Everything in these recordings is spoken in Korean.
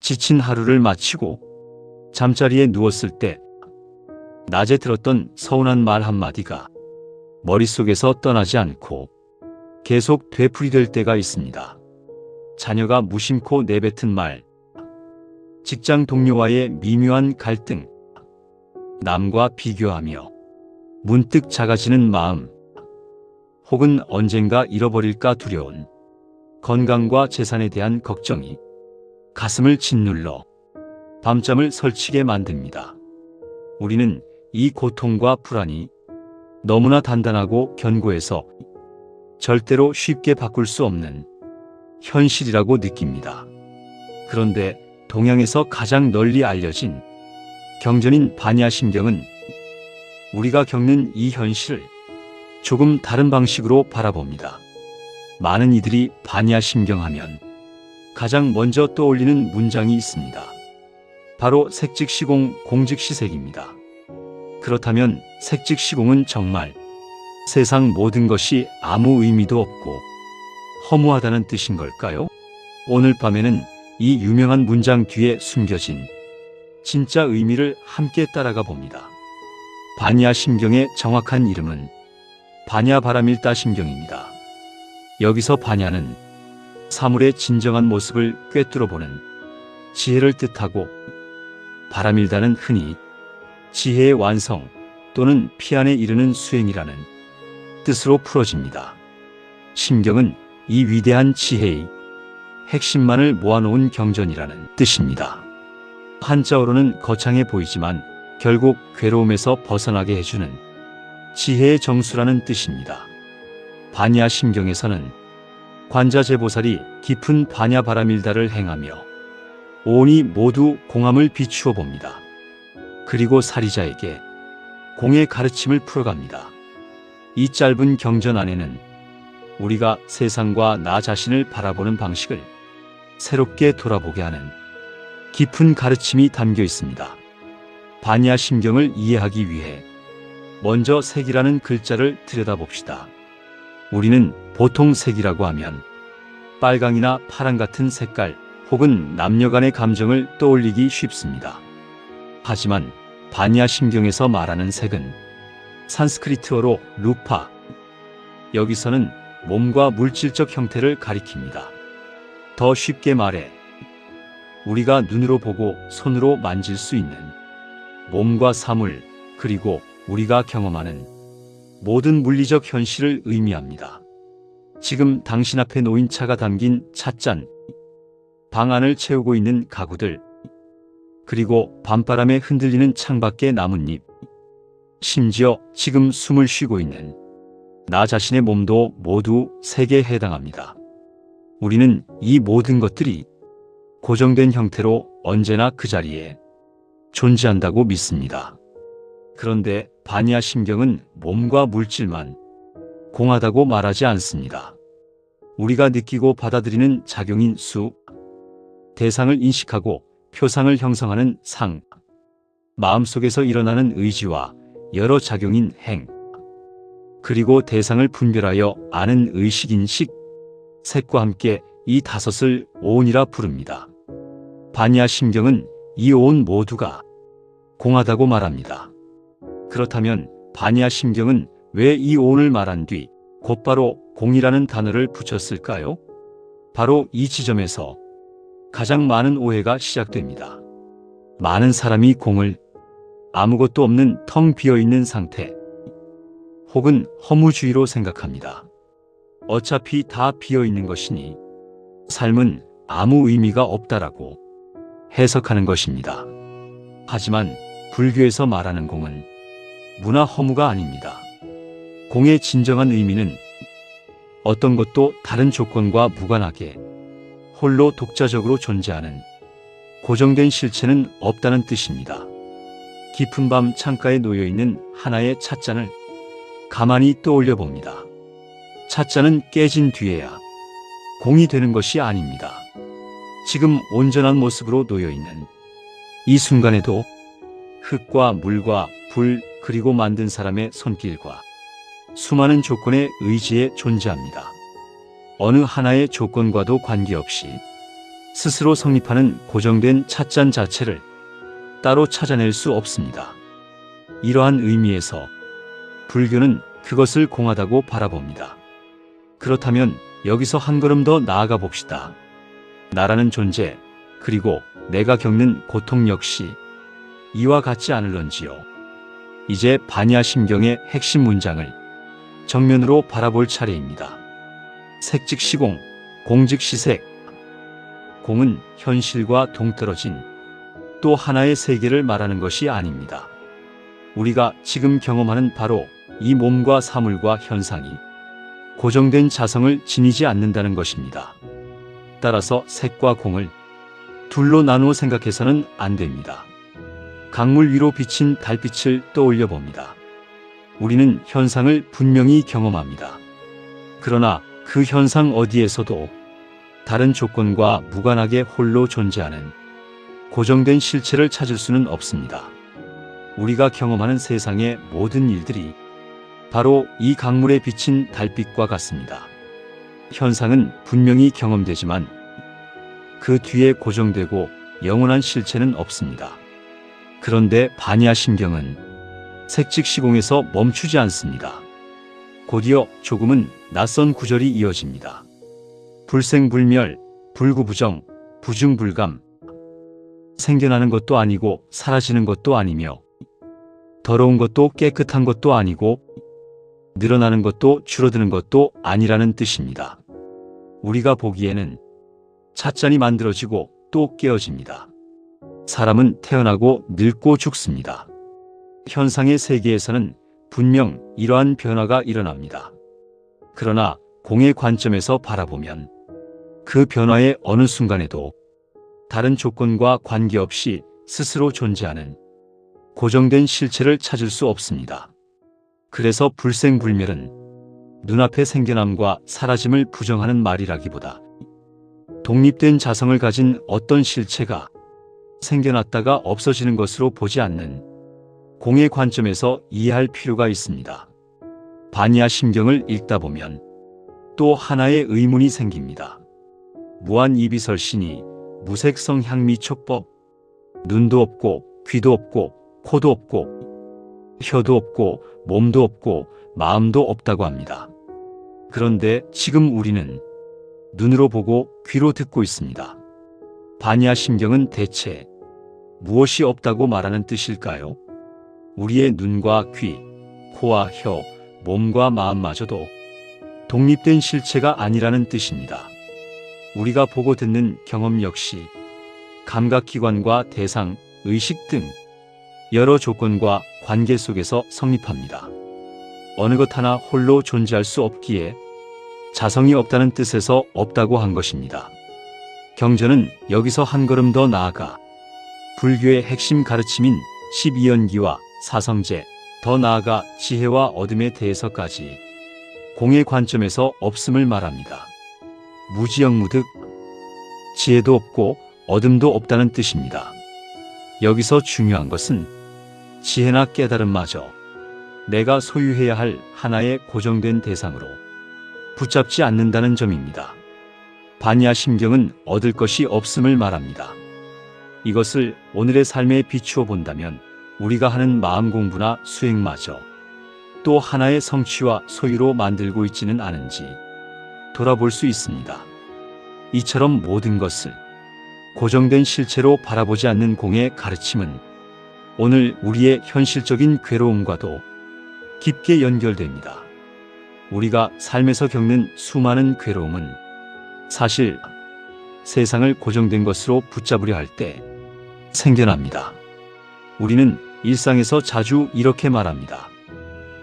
지친 하루를 마치고 잠자리에 누웠을 때 낮에 들었던 서운한 말 한마디가 머릿속에서 떠나지 않고 계속 되풀이될 때가 있습니다. 자녀가 무심코 내뱉은 말, 직장 동료와의 미묘한 갈등, 남과 비교하며 문득 작아지는 마음, 혹은 언젠가 잃어버릴까 두려운 건강과 재산에 대한 걱정이 가슴을 짓눌러 밤잠을 설치게 만듭니다. 우리는 이 고통과 불안이 너무나 단단하고 견고해서 절대로 쉽게 바꿀 수 없는 현실이라고 느낍니다. 그런데 동양에서 가장 널리 알려진 경전인 반야심경은 우리가 겪는 이 현실을 조금 다른 방식으로 바라봅니다. 많은 이들이 반야심경하면 가장 먼저 떠올리는 문장이 있습니다. 바로 색즉시공 공즉시색입니다. 그렇다면 색즉시공은 정말 세상 모든 것이 아무 의미도 없고 허무하다는 뜻인 걸까요? 오늘 밤에는 이 유명한 문장 뒤에 숨겨진 진짜 의미를 함께 따라가 봅니다. 반야심경의 정확한 이름은 반야바라밀다심경입니다. 여기서 반야는 사물의 진정한 모습을 꿰뚫어보는 지혜를 뜻하고, 바라밀다는 흔히 지혜의 완성 또는 피안에 이르는 수행이라는 뜻으로 풀어집니다. 심경은 이 위대한 지혜의 핵심만을 모아놓은 경전이라는 뜻입니다. 한자어로는 거창해 보이지만 결국 괴로움에서 벗어나게 해주는 지혜의 정수라는 뜻입니다. 반야심경에서는 관자재보살이 깊은 반야바라밀다를 행하며 오온이 모두 공함을 비추어 봅니다. 그리고 사리자에게 공의 가르침을 풀어갑니다. 이 짧은 경전 안에는 우리가 세상과 나 자신을 바라보는 방식을 새롭게 돌아보게 하는 깊은 가르침이 담겨 있습니다. 반야심경을 이해하기 위해 먼저 색이라는 글자를 들여다봅시다. 우리는 보통 색이라고 하면 빨강이나 파랑 같은 색깔 혹은 남녀 간의 감정을 떠올리기 쉽습니다. 하지만 반야심경에서 말하는 색은 산스크리트어로 루파, 여기서는 몸과 물질적 형태를 가리킵니다. 더 쉽게 말해 우리가 눈으로 보고 손으로 만질 수 있는 몸과 사물, 그리고 우리가 경험하는 모든 물리적 현실을 의미합니다. 지금 당신 앞에 놓인 차가 담긴 찻잔, 방 안을 채우고 있는 가구들, 그리고 밤바람에 흔들리는 창밖의 나뭇잎, 심지어 지금 숨을 쉬고 있는 나 자신의 몸도 모두 색에 해당합니다. 우리는 이 모든 것들이 고정된 형태로 언제나 그 자리에 존재한다고 믿습니다. 그런데 반야심경은 몸과 물질만 공하다고 말하지 않습니다. 우리가 느끼고 받아들이는 작용인 수, 대상을 인식하고 표상을 형성하는 상, 마음속에서 일어나는 의지와 여러 작용인 행, 그리고 대상을 분별하여 아는 의식인식, 색과 함께 이 다섯을 오온이라 부릅니다. 반야심경은 이 오온 모두가 공하다고 말합니다. 그렇다면 반야심경은 왜 이 오온을 말한 뒤 곧바로 공이라는 단어를 붙였을까요? 바로 이 지점에서 가장 많은 오해가 시작됩니다. 많은 사람이 공을 아무것도 없는 텅 비어있는 상태 혹은 허무주의로 생각합니다. 어차피 다 비어있는 것이니 삶은 아무 의미가 없다라고 해석하는 것입니다. 하지만 불교에서 말하는 공은 무나 허무가 아닙니다. 공의 진정한 의미는 어떤 것도 다른 조건과 무관하게 홀로 독자적으로 존재하는 고정된 실체는 없다는 뜻입니다. 깊은 밤 창가에 놓여있는 하나의 찻잔을 가만히 떠올려 봅니다. 찻잔은 깨진 뒤에야 공이 되는 것이 아닙니다. 지금 온전한 모습으로 놓여있는 이 순간에도 흙과 물과 불, 그리고 만든 사람의 손길과 수많은 조건의 의지에 존재합니다. 어느 하나의 조건과도 관계없이 스스로 성립하는 고정된 찻잔 자체를 따로 찾아낼 수 없습니다. 이러한 의미에서 불교는 그것을 공하다고 바라봅니다. 그렇다면 여기서 한 걸음 더 나아가 봅시다. 나라는 존재, 그리고 내가 겪는 고통 역시 이와 같지 않을런지요. 이제 반야심경의 핵심 문장을 정면으로 바라볼 차례입니다. 색즉시공, 공즉시색. 공은 현실과 동떨어진 또 하나의 세계를 말하는 것이 아닙니다. 우리가 지금 경험하는 바로 이 몸과 사물과 현상이 고정된 자성을 지니지 않는다는 것입니다. 따라서 색과 공을 둘로 나누어 생각해서는 안 됩니다. 강물 위로 비친 달빛을 떠올려 봅니다. 우리는 현상을 분명히 경험합니다. 그러나 그 현상 어디에서도 다른 조건과 무관하게 홀로 존재하는 고정된 실체를 찾을 수는 없습니다. 우리가 경험하는 세상의 모든 일들이 바로 이 강물에 비친 달빛과 같습니다. 현상은 분명히 경험되지만 그 뒤에 고정되고 영원한 실체는 없습니다. 그런데 반야심경은 색즉시공에서 멈추지 않습니다. 곧이어 조금은 낯선 구절이 이어집니다. 불생불멸, 불구부정, 부중불감. 생겨나는 것도 아니고 사라지는 것도 아니며 더러운 것도 깨끗한 것도 아니고 늘어나는 것도 줄어드는 것도 아니라는 뜻입니다. 우리가 보기에는 찻잔이 만들어지고 또 깨어집니다. 사람은 태어나고 늙고 죽습니다. 현상의 세계에서는 분명 이러한 변화가 일어납니다. 그러나 공의 관점에서 바라보면 그 변화의 어느 순간에도 다른 조건과 관계없이 스스로 존재하는 고정된 실체를 찾을 수 없습니다. 그래서 불생불멸은 눈앞의 생겨남과 사라짐을 부정하는 말이라기보다 독립된 자성을 가진 어떤 실체가 생겨났다가 없어지는 것으로 보지 않는 공의 관점에서 이해할 필요가 있습니다. 반야심경을 읽다 보면 또 하나의 의문이 생깁니다. 무한이비설신이 무색성향미촉법. 눈도 없고 귀도 없고 코도 없고 혀도 없고 몸도 없고 마음도 없다고 합니다. 그런데 지금 우리는 눈으로 보고 귀로 듣고 있습니다. 반야심경은 대체 무엇이 없다고 말하는 뜻일까요? 우리의 눈과 귀, 코와 혀, 몸과 마음마저도 독립된 실체가 아니라는 뜻입니다. 우리가 보고 듣는 경험 역시 감각기관과 대상, 의식 등 여러 조건과 관계 속에서 성립합니다. 어느 것 하나 홀로 존재할 수 없기에 자성이 없다는 뜻에서 없다고 한 것입니다. 경전은 여기서 한 걸음 더 나아가 불교의 핵심 가르침인 12연기와 사성제, 더 나아가 지혜와 어둠에 대해서까지 공의 관점에서 없음을 말합니다. 무지영무득, 지혜도 없고 어둠도 없다는 뜻입니다. 여기서 중요한 것은 지혜나 깨달음마저 내가 소유해야 할 하나의 고정된 대상으로 붙잡지 않는다는 점입니다. 반야심경은 얻을 것이 없음을 말합니다. 이것을 오늘의 삶에 비추어 본다면 우리가 하는 마음 공부나 수행마저 또 하나의 성취와 소유로 만들고 있지는 않은지 돌아볼 수 있습니다. 이처럼 모든 것을 고정된 실체로 바라보지 않는 공의 가르침은 오늘 우리의 현실적인 괴로움과도 깊게 연결됩니다. 우리가 삶에서 겪는 수많은 괴로움은 사실 세상을 고정된 것으로 붙잡으려 할 때 생겨납니다. 우리는 일상에서 자주 이렇게 말합니다.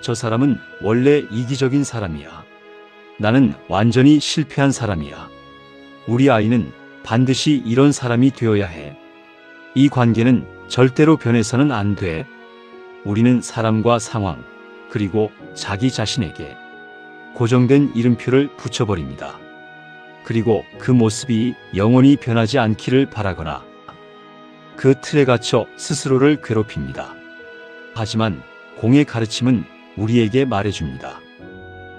저 사람은 원래 이기적인 사람이야. 나는 완전히 실패한 사람이야. 우리 아이는 반드시 이런 사람이 되어야 해. 이 관계는 절대로 변해서는 안 돼. 우리는 사람과 상황, 그리고 자기 자신에게 고정된 이름표를 붙여버립니다. 그리고 그 모습이 영원히 변하지 않기를 바라거나 그 틀에 갇혀 스스로를 괴롭힙니다. 하지만 공의 가르침은 우리에게 말해줍니다.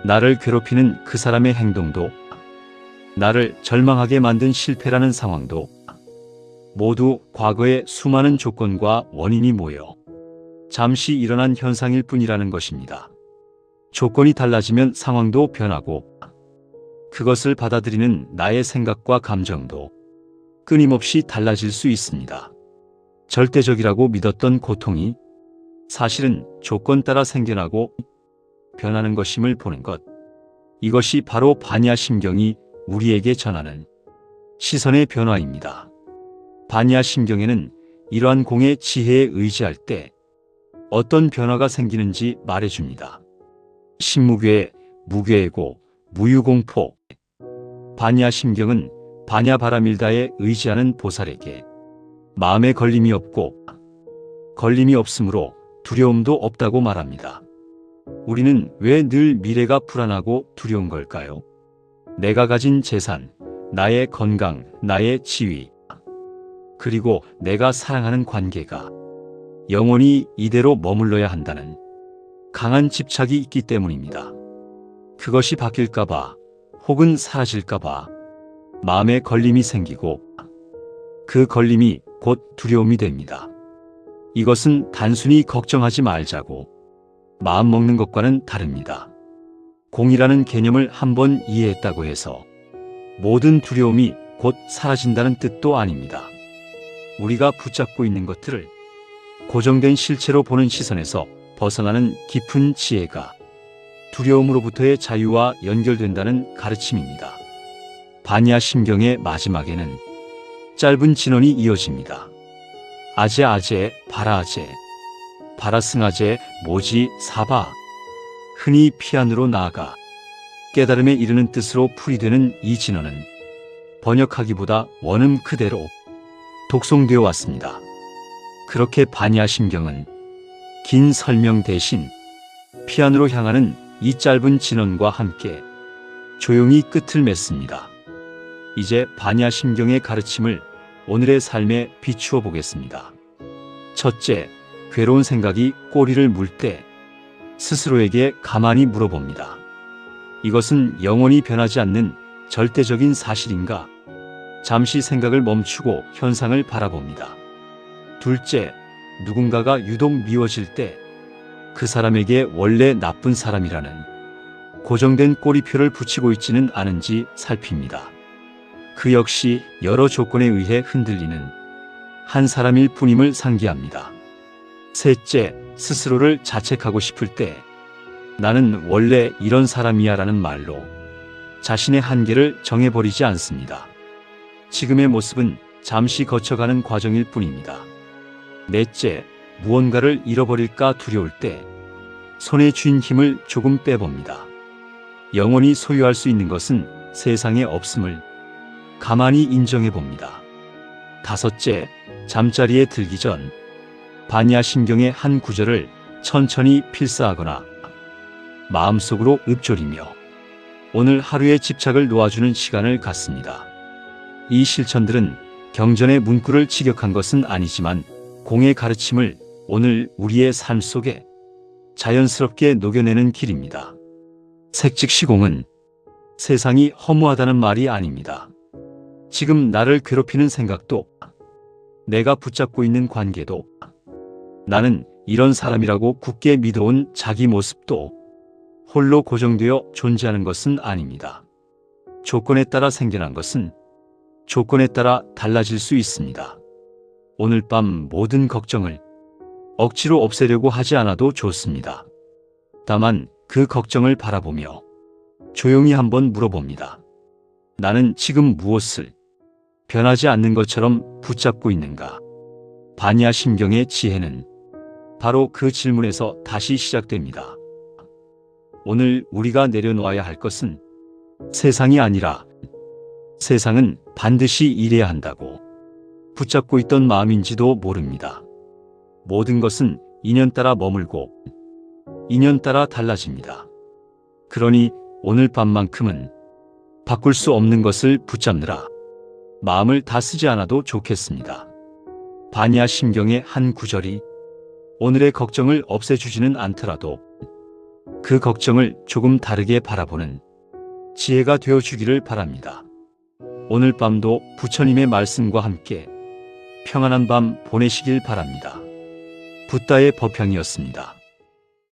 나를 괴롭히는 그 사람의 행동도 나를 절망하게 만든 실패라는 상황도 모두 과거의 수많은 조건과 원인이 모여 잠시 일어난 현상일 뿐이라는 것입니다. 조건이 달라지면 상황도 변하고 그것을 받아들이는 나의 생각과 감정도 끊임없이 달라질 수 있습니다. 절대적이라고 믿었던 고통이 사실은 조건 따라 생겨나고 변하는 것임을 보는 것. 이것이 바로 반야심경이 우리에게 전하는 시선의 변화입니다. 반야심경에는 이러한 공의 지혜에 의지할 때 어떤 변화가 생기는지 말해줍니다. 신무괴, 무괴고, 무유공포. 반야심경은 반야바라밀다에 의지하는 보살에게 마음에 걸림이 없고 걸림이 없으므로 두려움도 없다고 말합니다. 우리는 왜 늘 미래가 불안하고 두려운 걸까요? 내가 가진 재산, 나의 건강, 나의 지위, 그리고 내가 사랑하는 관계가 영원히 이대로 머물러야 한다는 강한 집착이 있기 때문입니다. 그것이 바뀔까봐 혹은 사라질까봐 마음에 걸림이 생기고 그 걸림이 곧 두려움이 됩니다. 이것은 단순히 걱정하지 말자고 마음먹는 것과는 다릅니다. 공이라는 개념을 한번 이해했다고 해서 모든 두려움이 곧 사라진다는 뜻도 아닙니다. 우리가 붙잡고 있는 것들을 고정된 실체로 보는 시선에서 벗어나는 깊은 지혜가 두려움으로부터의 자유와 연결된다는 가르침입니다. 반야심경의 마지막에는 짧은 진언이 이어집니다. 아제, 바라아제, 바라승아제, 모지, 사바. 흔히 피안으로 나아가 깨달음에 이르는 뜻으로 풀이되는 이 진언은 번역하기보다 원음 그대로 독송되어 왔습니다. 그렇게 반야심경은 긴 설명 대신 피안으로 향하는 이 짧은 진언과 함께 조용히 끝을 맺습니다. 이제 반야심경의 가르침을 오늘의 삶에 비추어 보겠습니다. 첫째, 괴로운 생각이 꼬리를 물 때 스스로에게 가만히 물어봅니다. 이것은 영원히 변하지 않는 절대적인 사실인가? 잠시 생각을 멈추고 현상을 바라봅니다. 둘째, 누군가가 유독 미워질 때 그 사람에게 원래 나쁜 사람이라는 고정된 꼬리표를 붙이고 있지는 않은지 살핍니다. 그 역시 여러 조건에 의해 흔들리는 한 사람일 뿐임을 상기합니다. 셋째, 스스로를 자책하고 싶을 때 나는 원래 이런 사람이야 라는 말로 자신의 한계를 정해버리지 않습니다. 지금의 모습은 잠시 거쳐가는 과정일 뿐입니다. 넷째, 무언가를 잃어버릴까 두려울 때 손에 쥔 힘을 조금 빼봅니다. 영원히 소유할 수 있는 것은 세상에 없음을 가만히 인정해봅니다. 다섯째, 잠자리에 들기 전 반야심경의 한 구절을 천천히 필사하거나 마음속으로 읊조리며 오늘 하루의 집착을 놓아주는 시간을 갖습니다. 이 실천들은 경전의 문구를 직역한 것은 아니지만 공의 가르침을 오늘 우리의 삶 속에 자연스럽게 녹여내는 길입니다. 색직시공은 세상이 허무하다는 말이 아닙니다. 지금 나를 괴롭히는 생각도, 내가 붙잡고 있는 관계도, 나는 이런 사람이라고 굳게 믿어온 자기 모습도 홀로 고정되어 존재하는 것은 아닙니다. 조건에 따라 생겨난 것은 조건에 따라 달라질 수 있습니다. 오늘 밤 모든 걱정을 억지로 없애려고 하지 않아도 좋습니다. 다만 그 걱정을 바라보며 조용히 한번 물어봅니다. 나는 지금 무엇을 변하지 않는 것처럼 붙잡고 있는가? 반야심경의 지혜는 바로 그 질문에서 다시 시작됩니다. 오늘 우리가 내려놓아야 할 것은 세상이 아니라 세상은 반드시 이래야 한다고 붙잡고 있던 마음인지도 모릅니다. 모든 것은 인연 따라 머물고 인연 따라 달라집니다. 그러니 오늘 밤만큼은 바꿀 수 없는 것을 붙잡느라 마음을 다 쓰지 않아도 좋겠습니다. 반야심경의 한 구절이 오늘의 걱정을 없애주지는 않더라도 그 걱정을 조금 다르게 바라보는 지혜가 되어주기를 바랍니다. 오늘 밤도 부처님의 말씀과 함께 평안한 밤 보내시길 바랍니다. 붓다의 법향이었습니다.